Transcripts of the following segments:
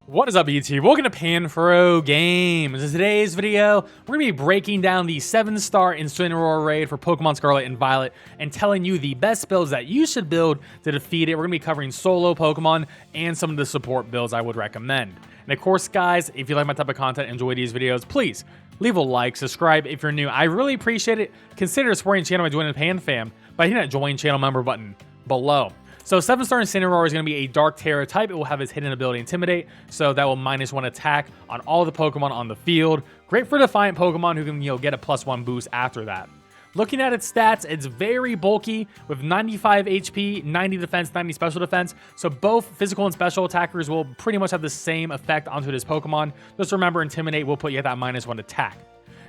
What is up, YouTube? Welcome to PanFro Games. In today's video, we're going to be breaking down the 7-star Incineroar raid for Pokemon Scarlet and Violet and telling you the best builds that you should build to defeat it. We're going to be covering solo Pokemon and some of the support builds I would recommend. And of course, guys, if you like my type of content, enjoy these videos, please leave a like, subscribe if you're new. I really appreciate it. Consider supporting the channel by joining the PanFam by hitting that join channel member button below. So 7-star Incineroar is going to be a Dark Tera type. It will have its hidden ability Intimidate, so that will -1 attack on all the Pokemon on the field. Great for Defiant Pokemon who can, get a +1 boost after that. Looking at its stats, it's very bulky with 95 HP, 90 defense, 90 special defense. So both physical and special attackers will pretty much have the same effect onto this Pokemon. Just remember, Intimidate will put you at that -1 attack.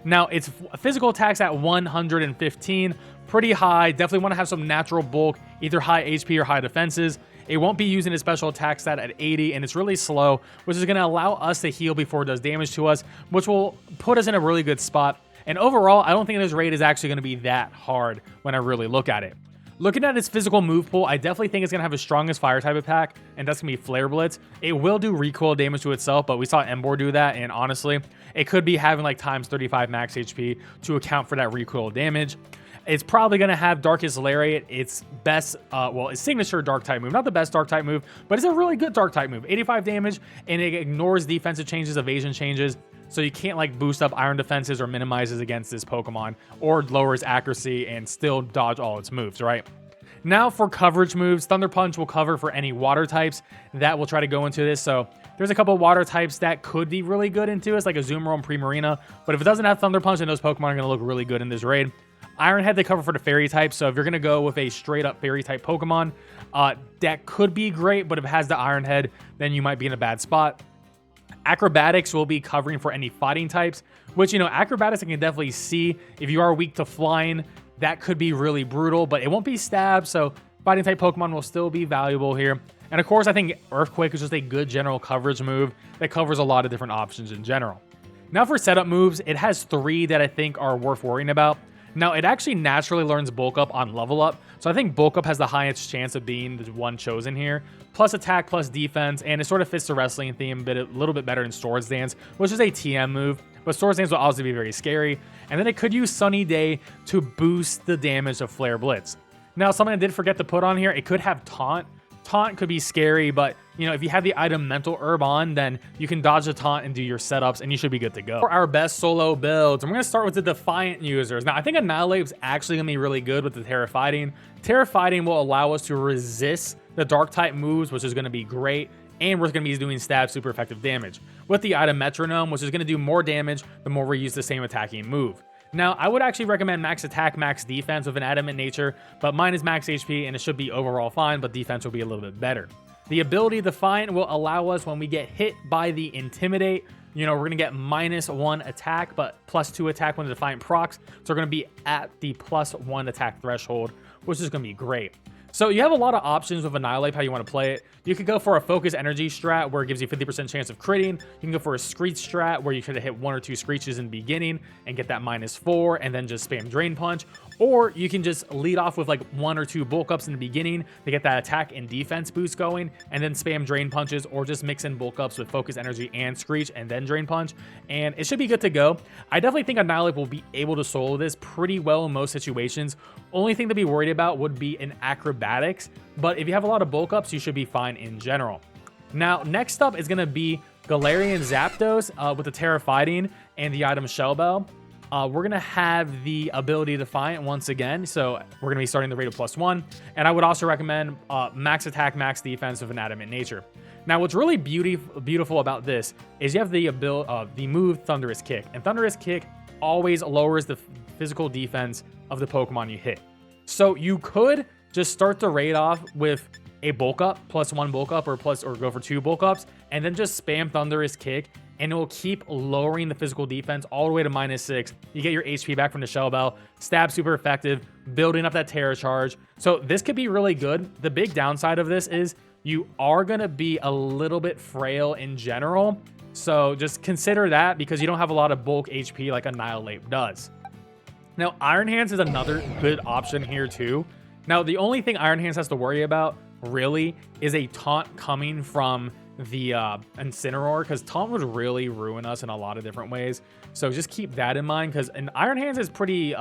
Now, its physical attacks at 115, pretty high. Definitely want to have some natural bulk, either high HP or high defenses. It won't be using its special attack stat at 80, and it's really slow, which is going to allow us to heal before it does damage to us, which will put us in a really good spot. And overall, I don't think this raid is actually going to be that hard when I really look at it. Looking at its physical move pool, I definitely think it's going to have the strongest fire type attack, and that's going to be Flare Blitz. It will do recoil damage to itself, but we saw Emboar do that, and honestly, it could be having like times 35 max HP to account for that recoil damage. It's probably going to have Darkest Lariat, its best, its signature dark type move. Not the best dark type move, but it's a really good dark type move. 85 damage, and it ignores defensive changes, evasion changes. So you can't like boost up iron defenses or minimizes against this Pokemon, or lowers accuracy and still dodge all its moves, right? Now for coverage moves, Thunder Punch will cover for any water types that will try to go into this. So there's a couple of water types that could be really good into this, like a Azumarill and Primarina. But if it doesn't have Thunder Punch, then those Pokemon are going to look really good in this raid. Iron Head, they cover for the fairy type. So if you're going to go with a straight up fairy type Pokemon, that could be great. But if it has the Iron Head, then you might be in a bad spot. Acrobatics will be covering for any fighting types, which, acrobatics I can definitely see. If you are weak to flying, that could be really brutal, but it won't be stab, so fighting type Pokemon will still be valuable here. And of course, I think Earthquake is just a good general coverage move that covers a lot of different options in general. Now for setup moves, it has 3 that I think are worth worrying about. Now, it actually naturally learns Bulk Up on level up, so I think Bulk Up has the highest chance of being the one chosen here. Plus attack, plus defense, and it sort of fits the wrestling theme a little bit better than Swords Dance, which is a TM move, but Swords Dance will obviously be very scary. And then it could use Sunny Day to boost the damage of Flare Blitz. Now, something I did forget to put on here, it could have Taunt. Taunt could be scary, but if you have the item Mental Herb on, then you can dodge the taunt and do your setups, and you should be good to go. For our best solo builds, I'm going to start with the Defiant users. Now, I think Annihilate is actually going to be really good with the Tera Fighting. Tera Fighting will allow us to resist the dark type moves, which is going to be great, and we're going to be doing stab super effective damage. With the item Metronome, which is going to do more damage the more we use the same attacking move. Now, I would actually recommend max attack, max defense with an adamant nature, but mine is max HP and it should be overall fine, but defense will be a little bit better. The ability Defiant will allow us, when we get hit by the Intimidate, we're going to get -1 attack, but +2 attack when the Defiant procs. So we're going to be at the +1 attack threshold, which is going to be great. So you have a lot of options with Annihilate, how you want to play it. You could go for a Focus Energy strat where it gives you 50% chance of critting. You can go for a Screech strat where you could hit 1 or 2 Screeches in the beginning and get that -4 and then just spam Drain Punch. Or you can just lead off with like 1 or 2 bulk ups in the beginning to get that attack and defense boost going, and then spam Drain Punches, or just mix in bulk ups with Focus Energy and Screech and then Drain Punch, and it should be good to go. I definitely think Annihilate will be able to solo this pretty well in most situations. Only thing to be worried about would be an Acrobatics, but if you have a lot of bulk ups, you should be fine in general. Now, next up is going to be Galarian Zapdos with the Tera Fighting and the item Shell Bell. We're going to have the ability Defiant once again, so we're going to be starting the rate of +1, and I would also recommend max attack, max defense with an adamant nature. Now, what's really beautiful about this is you have the move Thunderous Kick, and Thunderous Kick always lowers the physical defense of the Pokemon you hit. So you could just start the raid off with a bulk up, +1 bulk up, or go for 2 bulk ups, and then just spam Thunderous Kick, and it will keep lowering the physical defense all the way to -6. You get your HP back from the Shell Bell, stab super effective, building up that Terra Charge. So this could be really good. The big downside of this is you are going to be a little bit frail in general. So just consider that, because you don't have a lot of bulk HP like Annihilate does. Now, Iron Hands is another good option here too. Now, the only thing Iron Hands has to worry about really is a taunt coming from the Incineroar, because Taunt would really ruin us in a lot of different ways. So just keep that in mind, because an Iron Hands is pretty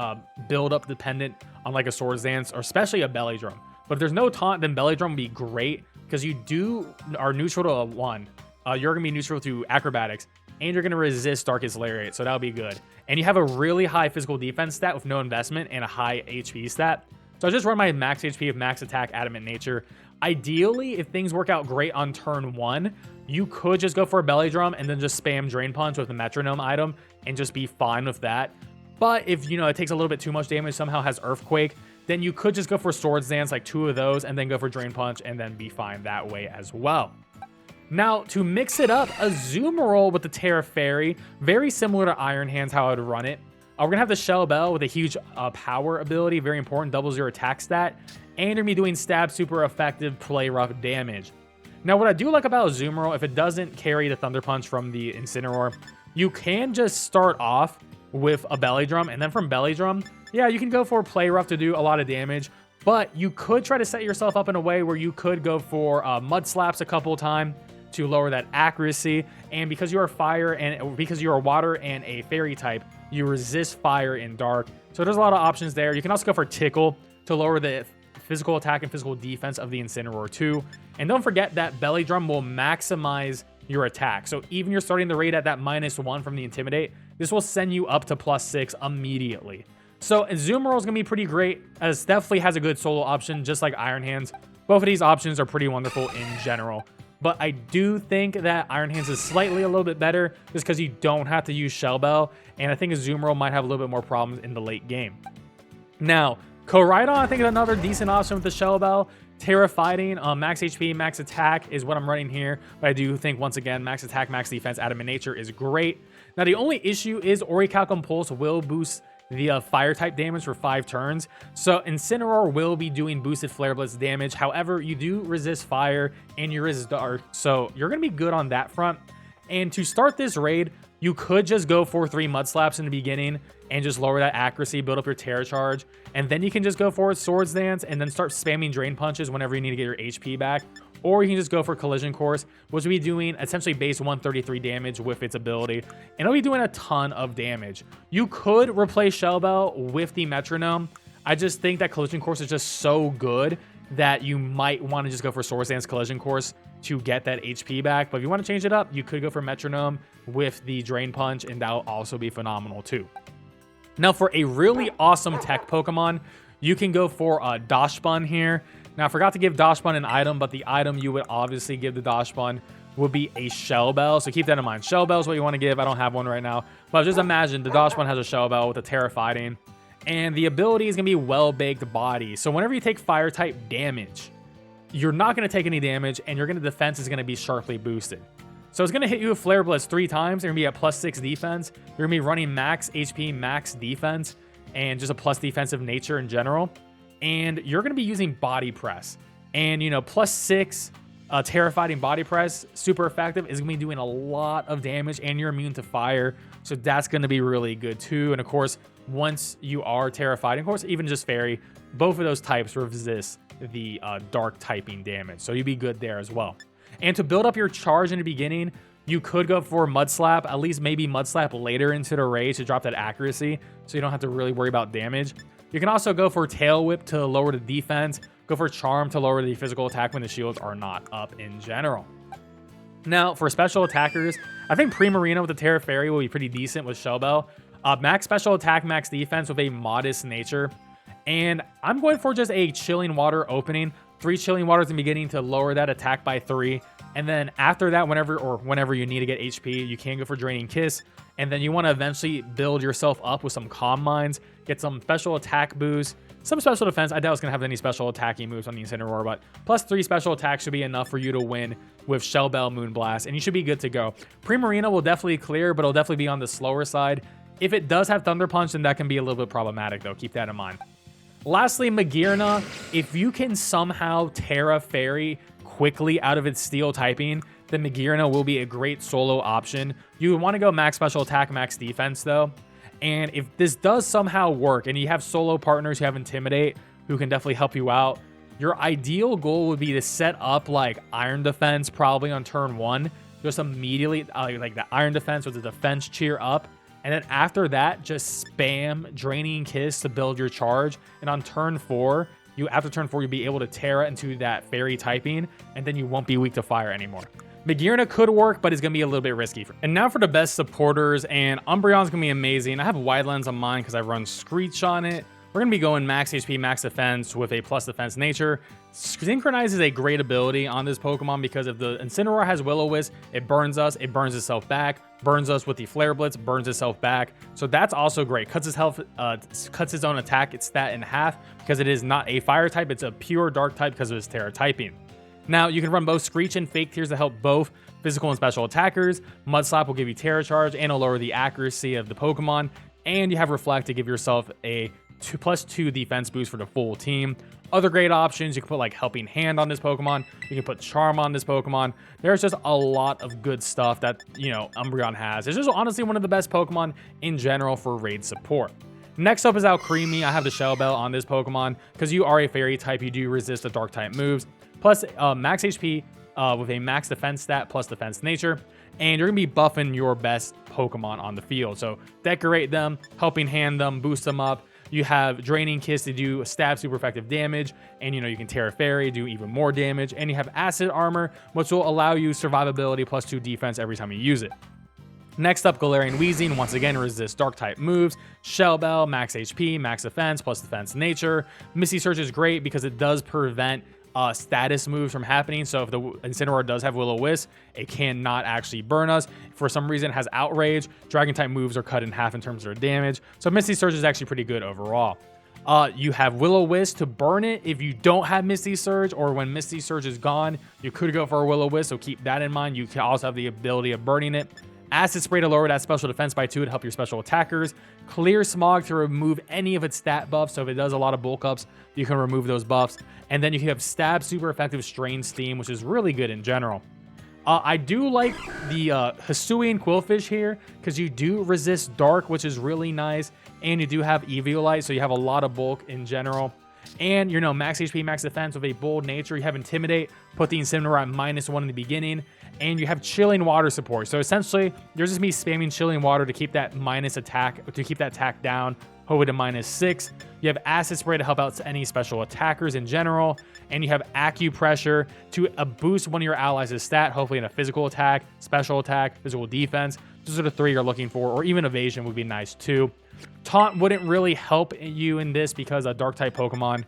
build up dependent on like a Swords Dance, or especially a Belly Drum. But if there's no Taunt, then Belly Drum would be great, because you are neutral to a 1. You're going to be neutral to Acrobatics, and you're going to resist Darkest Lariat, so that'll be good. And you have a really high physical defense stat with no investment and a high HP stat. So I just run my max HP with max attack, Adamant Nature. Ideally, if things work out great on turn 1, you could just go for a Belly Drum and then just spam Drain Punch with the Metronome item and just be fine with that. But if, it takes a little bit too much damage, somehow has Earthquake, then you could just go for Swords Dance, like 2 of those, and then go for Drain Punch and then be fine that way as well. Now, to mix it up, a Azumarill with the Tera Fairy, very similar to Iron Hands, how I would run it. We're going to have the Shell Bell with a huge power ability, very important, doubles your attack stat, and you're going to be doing stab, super effective, play rough damage. Now, what I do like about Azumarill, if it doesn't carry the Thunder Punch from the Incineroar, you can just start off with a Belly Drum, and then from Belly Drum, yeah, you can go for play rough to do a lot of damage, but you could try to set yourself up in a way where you could go for Mud Slaps a couple of times to lower that accuracy, and because you are fire and because you are water and a fairy type, you resist fire and dark. So there's a lot of options there. You can also go for Tickle to lower the physical attack and physical defense of the Incineroar too. And don't forget that Belly Drum will maximize your attack. So even you're starting the raid at that -1 from the Intimidate, this will send you up to +6 immediately. So Azumarill is going to be pretty great, as definitely has a good solo option, just like Iron Hands. Both of these options are pretty wonderful in general. But I do think that Iron Hands is slightly a little bit better just because you don't have to use Shell Bell. And I think Azumarill might have a little bit more problems in the late game. Now, Koraidon, I think, is another decent option with the Shell Bell. Tera Fighting, max HP, max attack is what I'm running here. But I do think, once again, max attack, max defense, Adamant Nature is great. Now, the only issue is Orichalcum Pulse will boost the fire type damage for 5 turns. So Incineroar will be doing boosted Flare Blitz damage. However, you do resist fire and you resist dark. So you're going to be good on that front. And to start this raid, you could just go for 3 Mud Slaps in the beginning and just lower that accuracy, build up your Terra Charge. And then you can just go for Swords Dance and then start spamming Drain Punches whenever you need to get your HP back. Or you can just go for Collision Course, which will be doing essentially base 133 damage with its ability. And it'll be doing a ton of damage. You could replace Shell Bell with the Metronome. I just think that Collision Course is just so good that you might want to just go for Swords Dance Collision Course to get that HP back. But if you want to change it up, you could go for Metronome with the Drain Punch, and that'll also be phenomenal too. Now, for a really awesome tech Pokemon, you can go for a Dachsbun here. Now, I forgot to give Dachsbun an item, but the item you would obviously give the Dachsbun would be a Shell Bell. So keep that in mind. Shell Bell is what you want to give. I don't have one right now. But just imagine the Dachsbun has a Shell Bell with a Tera Fighting. And the ability is going to be Well-Baked Body. So whenever you take fire type damage, you're not going to take any damage, and your defense is going to be sharply boosted. So it's going to hit you with Flare Blitz 3 times. You're going to be at +6 defense. You're going to be running max HP, max defense, and just a plus defensive nature in general. And you're going to be using Body Press. And, +6 Tera Fighting Body Press, super effective, is going to be doing a lot of damage, and you're immune to fire. So that's going to be really good too. And of course, once you are Tera Fighting, of course, even just Fairy, both of those types resist the dark typing damage. So you'd be good there as well. And to build up your charge in the beginning, you could go for Mud Slap, at least maybe Mud Slap later into the raid to drop that accuracy, so you don't have to really worry about damage. You can also go for Tail Whip to lower the defense, go for Charm to lower the physical attack when the shields are not up in general. Now, for special attackers, I think Primarina with the Tera Fairy will be pretty decent with Shell Bell. Max special attack, max defense with a modest nature. And I'm going for just a Chilling Water opening. 3 Chilling Waters in the beginning to lower that attack by 3. And then after that, whenever you need to get HP, you can go for Draining Kiss. And then you want to eventually build yourself up with some Calm Minds, get some special attack boost, some special defense. I doubt it's going to have any special attacking moves on the Incineroar, but +3 special attack should be enough for you to win with Shell Bell, Moonblast, and you should be good to go. Primarina will definitely clear, but it'll definitely be on the slower side. If it does have Thunder Punch, then that can be a little bit problematic, though. Keep that in mind. Lastly, Magearna, if you can somehow Tera Fairy quickly out of its steel typing, then Magearna will be a great solo option. You would want to go max special attack, max defense, though. And if this does somehow work, and you have solo partners who have Intimidate, who can definitely help you out, Your ideal goal would be to set up like Iron Defense probably on turn 1. Just immediately like the Iron Defense with the Defense Cheer up. And then after that, just spam Draining Kiss to build your charge. And on turn 4, after turn 4, you'll be able to Tera into that Fairy typing. And then you won't be weak to fire anymore. Magearna could work, but it's going to be a little bit risky. And now for the best supporters. And Umbreon's going to be amazing. I have Wide Lens on mine because I run Screech on it. We're going to be going max HP, max defense with a plus defense nature. Synchronize is a great ability on this Pokemon because if the Incineroar has Will-O-Wisp, it burns us, it burns itself back, burns us with the Flare Blitz, burns itself back. So that's also great. Cuts his health, cuts his own attack, its stat in half because it is not a fire type, it's a pure dark type because of his Tera typing. Now, you can run both Screech and Fake Tears to help both physical and special attackers. Mud Slap will give you Tera Charge and will lower the accuracy of the Pokemon. And you have Reflect to give yourself a +2 defense boost for the full team. Other great options, you can put like Helping Hand on this Pokemon. You can put Charm on this Pokemon. There's just a lot of good stuff that, you know, Umbreon has. It's just honestly one of the best Pokemon in general for raid support. Next up is Alcremie. I have the Shell Bell on this Pokemon because you are a Fairy type. You do resist the Dark type moves. Plus max HP with a max defense stat plus defense nature. And you're going to be buffing your best Pokemon on the field. So decorate them, Helping Hand them, boost them up. You have Draining Kiss to do stab super effective damage, and you know you can Tera Fairy, do even more damage, and you have Acid Armor, which will allow you survivability +2 defense every time you use it. Next up, Galarian Weezing, once again resists Dark type moves. Shell Bell, max HP, max defense, plus defense nature. Misty Surge is great because it does prevent status moves from happening. So if the Incineroar does have Will-O-Wisp, it cannot actually burn us. For some reason, it has Outrage. Dragon type moves are cut in half in terms of their damage. So Misty Surge is actually pretty good overall. You have Will-O-Wisp to burn it if you don't have Misty Surge, or when Misty Surge is gone, you could go for a Will-O-Wisp, so keep that in mind. You can also have the ability of burning it. Acid Spray to lower that special defense by 2 to help your special attackers. Clear Smog to remove any of its stat buffs. So if it does a lot of bulk ups, you can remove those buffs. And then you have Stab super effective Strain Steam, which is really good in general. I do like the Hisuian Quillfish here because you do resist Dark, which is really nice. And you do have Eviolite, so you have a lot of bulk in general. And, you know, max HP, max defense with a bold nature. You have Intimidate, put the Incineroar at -1 in the beginning. And you have Chilling Water support. So essentially, you're just me spamming Chilling Water to keep that minus attack, to keep that attack down, hold it to -6. You have Acid Spray to help out any special attackers in general. And you have Acupressure to boost one of your allies' stat, hopefully in a physical attack, special attack, physical defense. Those are the 3 you're looking for, or even Evasion would be nice too. Taunt wouldn't really help you in this because Dark type Pokemon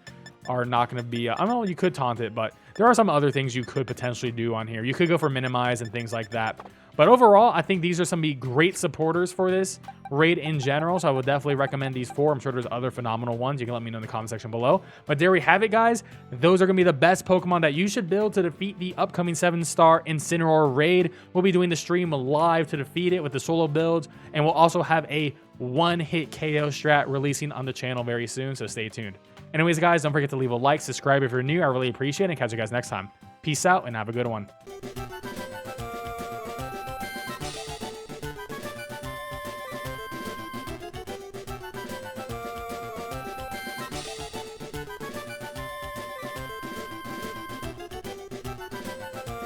are not going to be, I don't know, you could taunt it, but there are some other things you could potentially do on here. You could go for Minimize and things like that. But overall, I think these are some of the great supporters for this raid in general. So I would definitely recommend these 4. I'm sure there's other phenomenal ones. You can let me know in the comment section below. But there we have it, guys. Those are going to be the best Pokemon that you should build to defeat the upcoming 7-star Incineroar raid. We'll be doing the stream live to defeat it with the solo builds. And we'll also have a one-hit KO strat releasing on the channel very soon. So stay tuned. Anyways, guys, don't forget to leave a like, subscribe if you're new. I really appreciate it. And catch you guys next time. Peace out and have a good one.